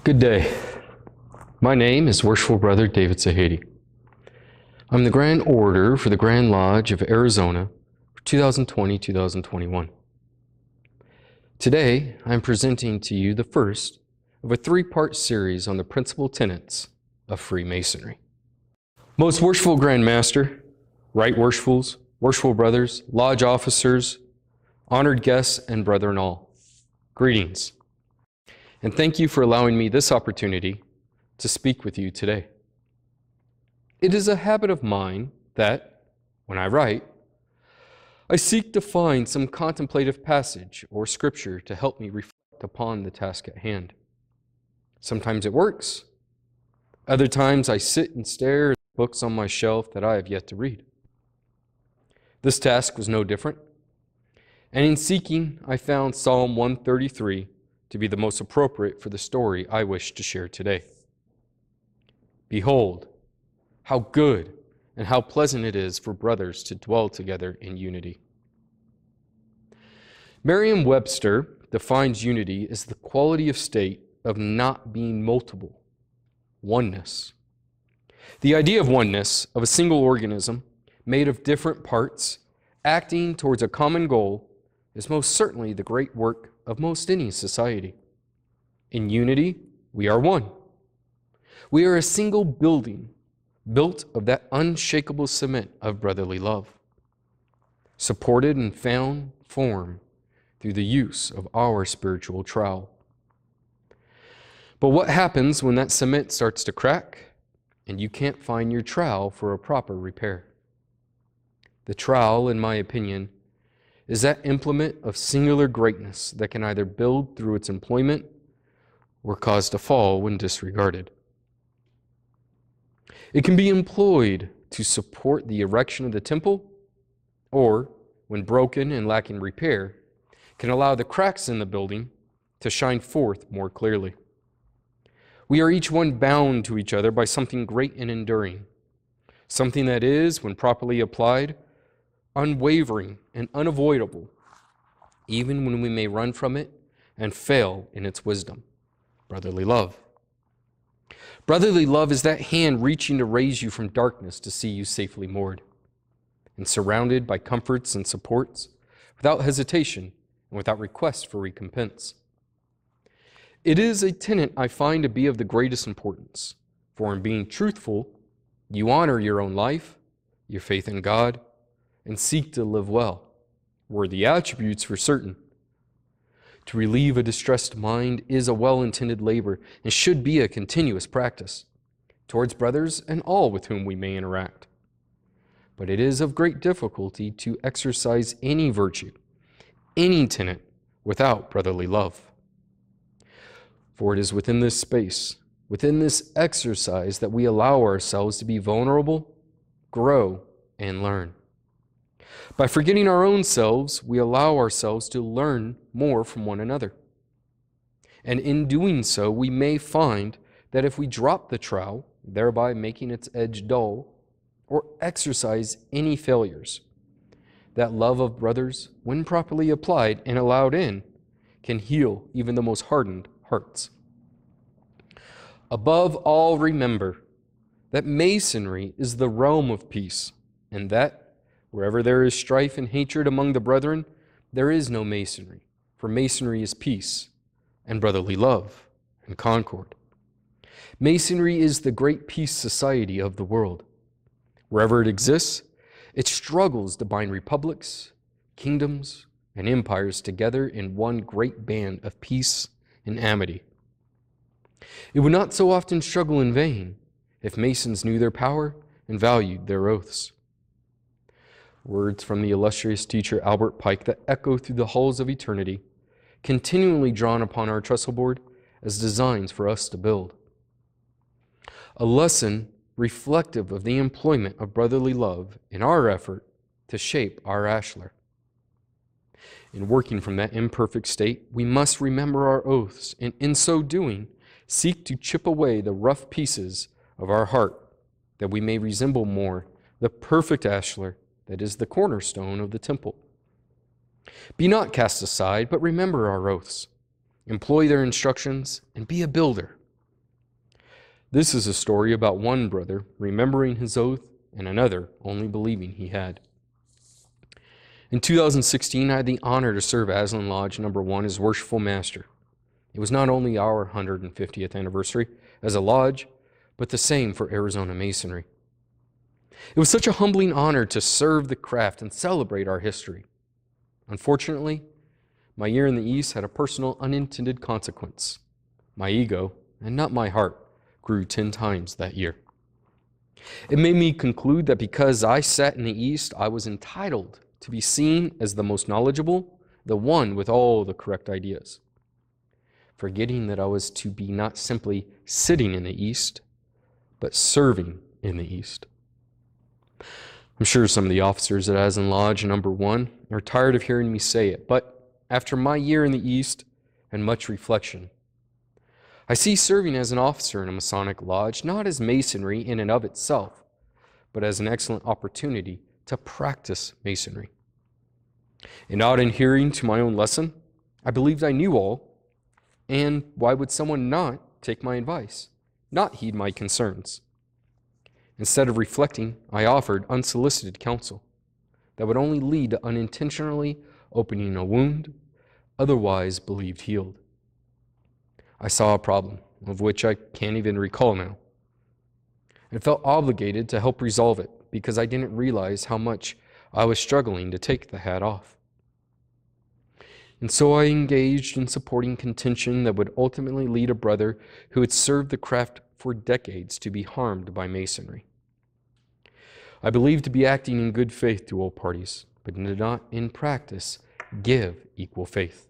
Good day. My name is Worshipful Brother David Sahady. I'm the Grand Orator for the Grand Lodge of Arizona for 2020-2021. Today, I'm presenting to you the first of a three-part series on the principal tenets of Freemasonry. Most Worshipful Grand Master, Right Worshipfuls, Worshipful Brothers, Lodge Officers, honored guests, and brethren all, greetings. And thank you for allowing me this opportunity to speak with you today. It is a habit of mine that, when I write, I seek to find some contemplative passage or scripture to help me reflect upon the task at hand. Sometimes it works. Other times I sit and stare at books on my shelf that I have yet to read. This task was no different. And in seeking, I found Psalm 133 to be the most appropriate for the story I wish to share today. Behold, how good and how pleasant it is for brothers to dwell together in unity. Merriam-Webster defines unity as the quality of state of not being multiple, oneness. The idea of oneness, of a single organism made of different parts, acting towards a common goal, is most certainly the great work of most any society. In unity, we are one. We are a single building built of that unshakable cement of brotherly love, supported and found form through the use of our spiritual trowel. But what happens when that cement starts to crack and you can't find your trowel for a proper repair? The trowel, in my opinion, is that implement of singular greatness that can either build through its employment or cause to fall when disregarded. It can be employed to support the erection of the temple, or, when broken and lacking repair, can allow the cracks in the building to shine forth more clearly. We are each one bound to each other by something great and enduring, something that is, when properly applied, unwavering and unavoidable, even when we may run from it and fail in its wisdom: brotherly love. Brotherly love is that hand reaching to raise you from darkness to see you safely moored and surrounded by comforts and supports, without hesitation and without request for recompense. It is a tenet I find to be of the greatest importance, for in being truthful, you honor your own life, your faith in God, and seek to live well, worthy attributes for certain. To relieve a distressed mind is a well-intended labor and should be a continuous practice towards brothers and all with whom we may interact. But it is of great difficulty to exercise any virtue, any tenet, without brotherly love. For it is within this space, within this exercise, that we allow ourselves to be vulnerable, grow, and learn. By forgetting our own selves, we allow ourselves to learn more from one another. And in doing so, we may find that if we drop the trowel, thereby making its edge dull, or exercise any failures, that love of brothers, when properly applied and allowed in, can heal even the most hardened hearts. Above all, remember that Masonry is the realm of peace, and that wherever there is strife and hatred among the brethren, there is no Masonry, for Masonry is peace and brotherly love and concord. Masonry is the great peace society of the world. Wherever it exists, it struggles to bind republics, kingdoms, and empires together in one great band of peace and amity. It would not so often struggle in vain if Masons knew their power and valued their oaths. Words from the illustrious teacher Albert Pike that echo through the halls of eternity, continually drawn upon our trestle board as designs for us to build. A lesson reflective of the employment of brotherly love in our effort to shape our ashlar. In working from that imperfect state, we must remember our oaths, and in so doing, seek to chip away the rough pieces of our heart, that we may resemble more the perfect ashlar that is the cornerstone of the temple. Be not cast aside, but remember our oaths. Employ their instructions and be a builder, This is a story about one brother remembering his oath and another only believing he had. In 2016, I had the honor to serve Aslan Lodge No. 1 as worshipful master. It was not only our 150th anniversary as a lodge, but the same for Arizona Masonry. It was such a humbling honor to serve the craft and celebrate our history. Unfortunately, my year in the East had a personal unintended consequence. My ego, and not my heart, grew 10 times that year. It made me conclude that because I sat in the East, I was entitled to be seen as the most knowledgeable, the one with all the correct ideas, forgetting that I was to be not simply sitting in the East, but serving in the East. I'm sure some of the officers at Aslan Lodge No. 1 are tired of hearing me say it, but after my year in the East and much reflection, I see serving as an officer in a Masonic lodge not as Masonry in and of itself, but as an excellent opportunity to practice Masonry. In not adhering to my own lesson, I believed I knew all, and why would someone not take my advice, not heed my concerns? Instead of reflecting, I offered unsolicited counsel that would only lead to unintentionally opening a wound otherwise believed healed. I saw a problem of which I can't even recall now, and felt obligated to help resolve it because I didn't realize how much I was struggling to take the hat off. And so I engaged in supporting contention that would ultimately lead a brother who had served the craft for decades to be harmed by Masonry. I believed to be acting in good faith to all parties, but did not in practice give equal faith.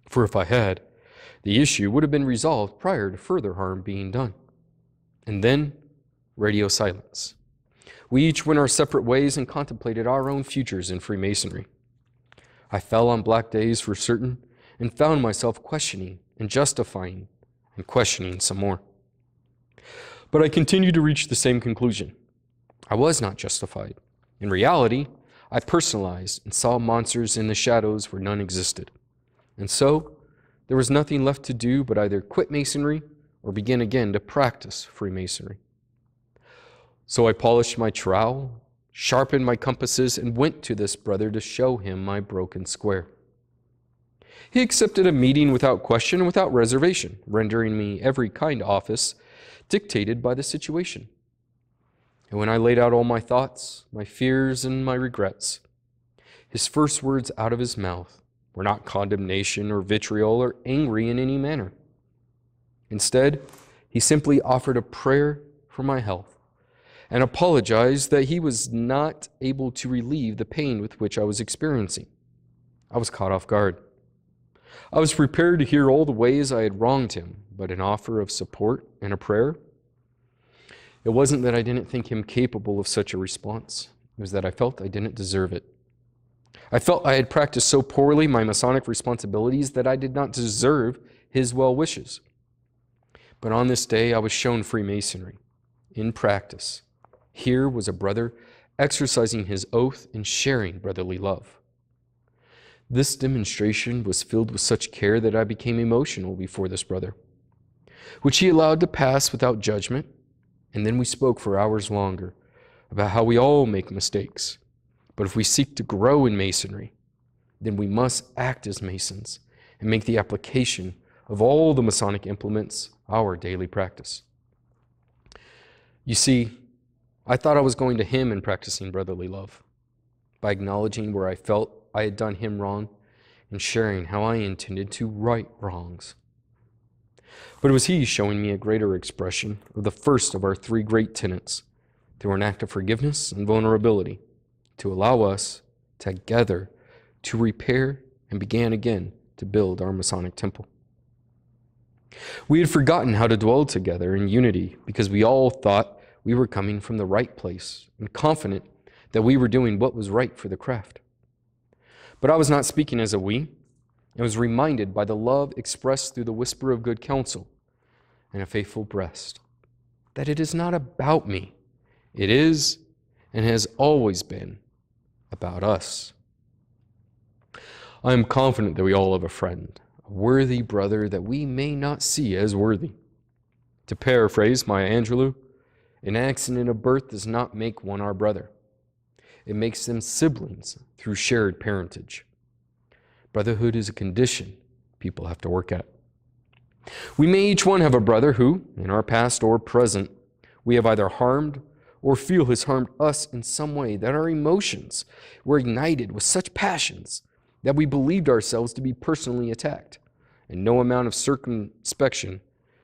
For if I had, the issue would have been resolved prior to further harm being done. And then, radio silence. We each went our separate ways and contemplated our own futures in Freemasonry. I fell on black days for certain and found myself questioning and justifying and questioning some more. But I continued to reach the same conclusion. I was not justified. In reality, I personalized and saw monsters in the shadows where none existed. And so, there was nothing left to do but either quit Masonry or begin again to practice Freemasonry. So I polished my trowel, sharpened my compasses, and went to this brother to show him my broken square. He accepted a meeting without question and without reservation, rendering me every kind office dictated by the situation. And when I laid out all my thoughts, my fears, and my regrets, his first words out of his mouth were not condemnation or vitriol or angry in any manner. Instead, he simply offered a prayer for my health and apologized that he was not able to relieve the pain with which I was experiencing. I was caught off guard. I was prepared to hear all the ways I had wronged him, but an offer of support and a prayer? It wasn't that I didn't think him capable of such a response. It was that I felt I didn't deserve it. I felt I had practiced so poorly my Masonic responsibilities that I did not deserve his well wishes. But on this day, I was shown Freemasonry in practice. Here was a brother exercising his oath and sharing brotherly love. This demonstration was filled with such care that I became emotional before this brother, which he allowed to pass without judgment, and then we spoke for hours longer about how we all make mistakes. But if we seek to grow in Masonry, then we must act as Masons and make the application of all the Masonic implements our daily practice. You see, I thought I was going to him in practicing brotherly love, by acknowledging where I felt I had done him wrong and sharing how I intended to right wrongs. But it was he showing me a greater expression of the first of our three great tenets through an act of forgiveness and vulnerability to allow us together to repair and begin again to build our Masonic temple. We had forgotten how to dwell together in unity because we all thought we were coming from the right place and confident that we were doing what was right for the craft. But I was not speaking as a we. I was reminded by the love expressed through the whisper of good counsel and a faithful breast that it is not about me. It is and has always been about us. I am confident that we all have a friend, a worthy brother that we may not see as worthy. To paraphrase Maya Angelou, an accident of birth does not make one our brother. It makes them siblings through shared parentage. Brotherhood is a condition people have to work at. We may each one have a brother who, in our past or present, we have either harmed or feel has harmed us in some way, that our emotions were ignited with such passions that we believed ourselves to be personally attacked, and no amount of circumspection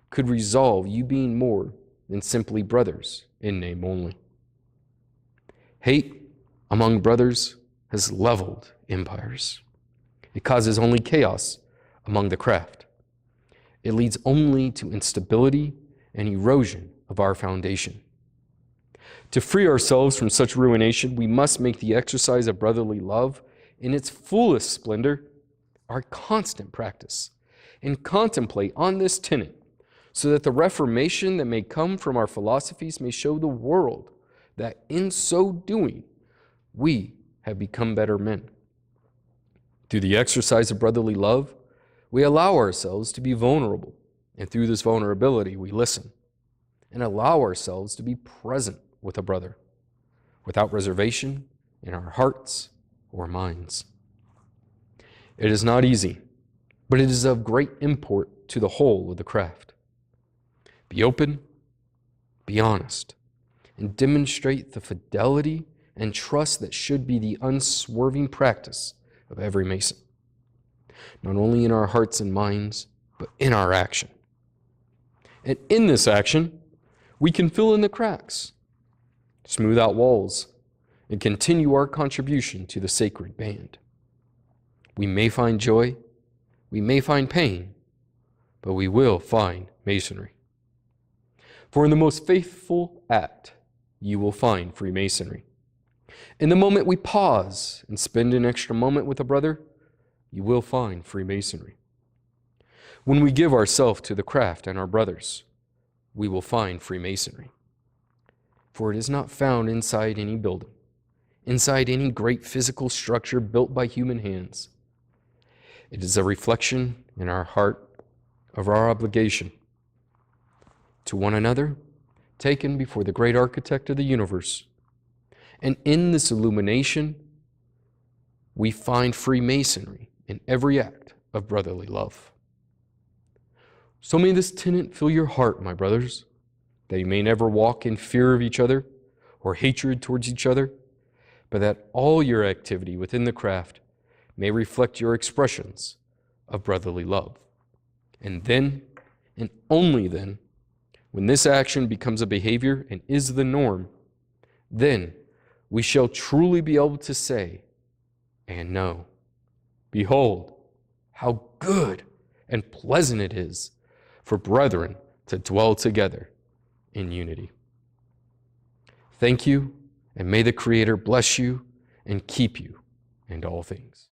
could resolve you being more than simply brothers in name only. Hate among brothers has leveled empires. It causes only chaos among the craft. It leads only to instability and erosion of our foundation. To free ourselves from such ruination, we must make the exercise of brotherly love in its fullest splendor our constant practice, and contemplate on this tenet, so that the reformation that may come from our philosophies may show the world that in so doing, we have become better men. Through the exercise of brotherly love, we allow ourselves to be vulnerable, and through this vulnerability, we listen and allow ourselves to be present with a brother, without reservation in our hearts or minds. It is not easy, but it is of great import to the whole of the craft. Be open, be honest, and demonstrate the fidelity and trust that should be the unswerving practice of every Mason, not only in our hearts and minds, but in our action. And in this action, we can fill in the cracks, smooth out walls, and continue our contribution to the sacred band. We may find joy, we may find pain, but we will find Masonry. For in the most faithful act, you will find Freemasonry. In the moment we pause and spend an extra moment with a brother, you will find Freemasonry. When we give ourselves to the craft and our brothers, we will find Freemasonry. For it is not found inside any building, inside any great physical structure built by human hands. It is a reflection in our heart of our obligation to one another, taken before the great architect of the universe. And in this illumination, we find Freemasonry in every act of brotherly love. So may this tenet fill your heart, my brothers, that you may never walk in fear of each other or hatred towards each other, but that all your activity within the craft may reflect your expressions of brotherly love. And then, and only then, when this action becomes a behavior and is the norm, then we shall truly be able to say and know, behold, how good and pleasant it is for brethren to dwell together in unity. Thank you, and may the Creator bless you and keep you in all things.